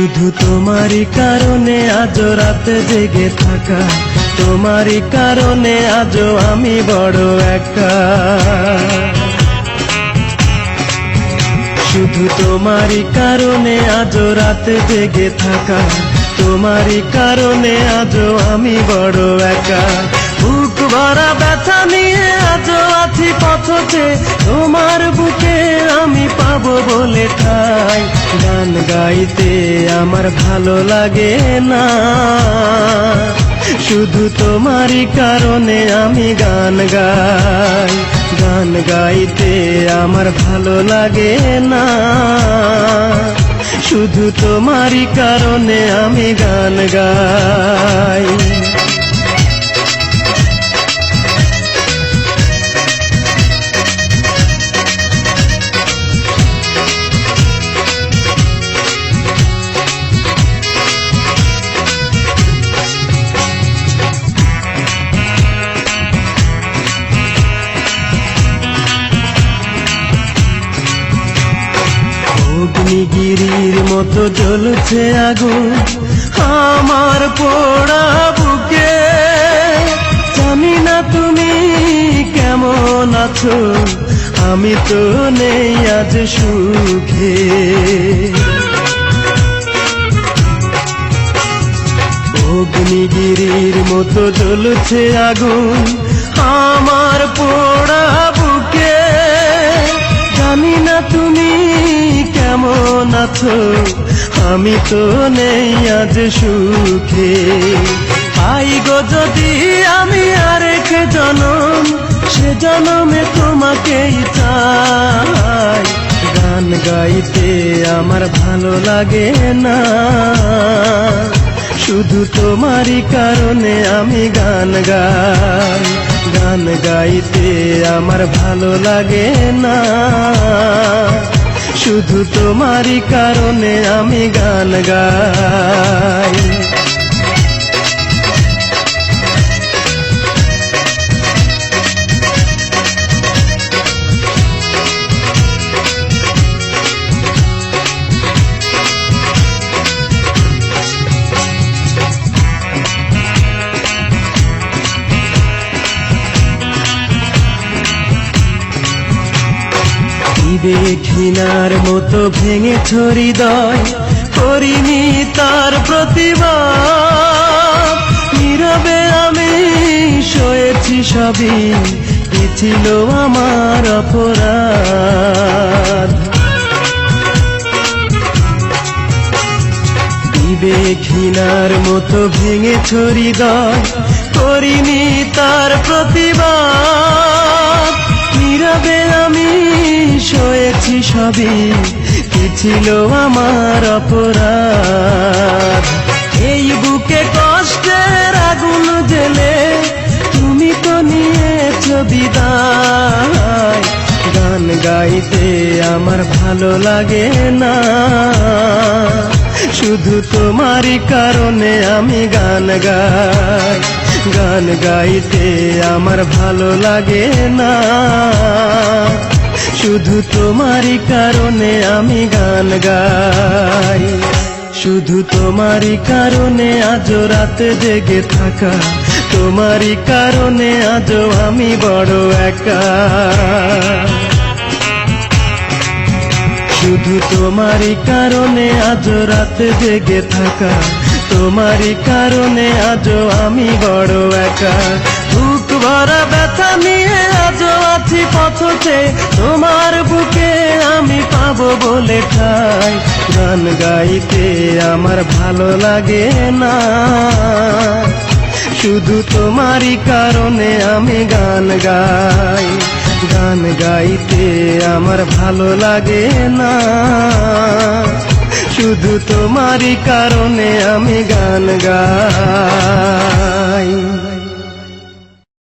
শুধু তোমারই কারণে আজ রাতে জেগে থাকা, তোমারই কারণে আজ আমি বড় একা। শুধু তোমারই কারণে আজ রাতে জেগে থাকা, তোমারই কারণে আজ আমি বড় একা। বুক ভরা ব্যথা নিয়ে আজ আছি পথে, তোমার বুকে আমি পাবো বলে ঠাই। গান গাইতে আমার ভালো লাগে না, শুধু তোমারই কারণে আমি গান গাই। গান গাইতে আমার ভালো লাগে না, শুধু তোমারই কারণে আমি গান গাই। অগ্নিগিরির মতো জ্বলছে আগুন আমার পোড়া বুকে। জানি না তুমি কেমন আছো, আমি তো নেই আজ সুখে। অগ্নিগিরির মতো জ্বলছে আগুন আমার পোড়া বুকে। জানি না তুমি কেমন আছো, আমি তো নেই আজ সুখে। পাই গো যদি আমি আরেক জনম, সে জনমে তোমাকেই চাই। গান গাইতে আমার ভালো লাগে না, শুধু তোমারই কারণে আমি গান গাই। গান গাইতে আমার ভালো লাগে না, শুধু তোমারই কারণে আমি গান গাই। ঘৃণার মতো ভেঙেছ হৃদয়, করিনি তার প্রতিবাদ। নীরবে আমি সয়েছি সবই, কি ছিল আমার অপরাধ। ঘৃণার মতো ভেঙেছ হৃদয়, করিনি তার প্রতিবাদ। নীরবে আমি সয়েছি সবই, কি ছিল আমার অপরাধ। এই বুকে কষ্টের আগুন জ্বেলে তুমি তো নিয়েছ বিদায়। গান গাইতে আমার ভালো লাগে না, শুধু তোমারই কারণে আমি গান গাই। গান গাইতে আমার ভালো লাগে না, শুধু তোমারই কারণে আমি গান গাই। শুধু তোমারই কারণে আজ রাতে জেগে থাকা, তোমারই কারণে আজ আমি বড় একা। শুধু তোমারই কারণে আজ রাতে জেগে থাকা, তোমারই কারণে আজ আমি বড় একা। বুক ভরা ব্যথা নিয়ে আজ আছি পথে, তোমার বুকে আমি পাবো বলে ঠাই। গান গাইতে আমার ভালো লাগে না, শুধু তোমারই কারণে আমি গান গাই। গান গাইতে আমার ভালো লাগে না, শুধু তোমারই কারণে আমি গান গাই।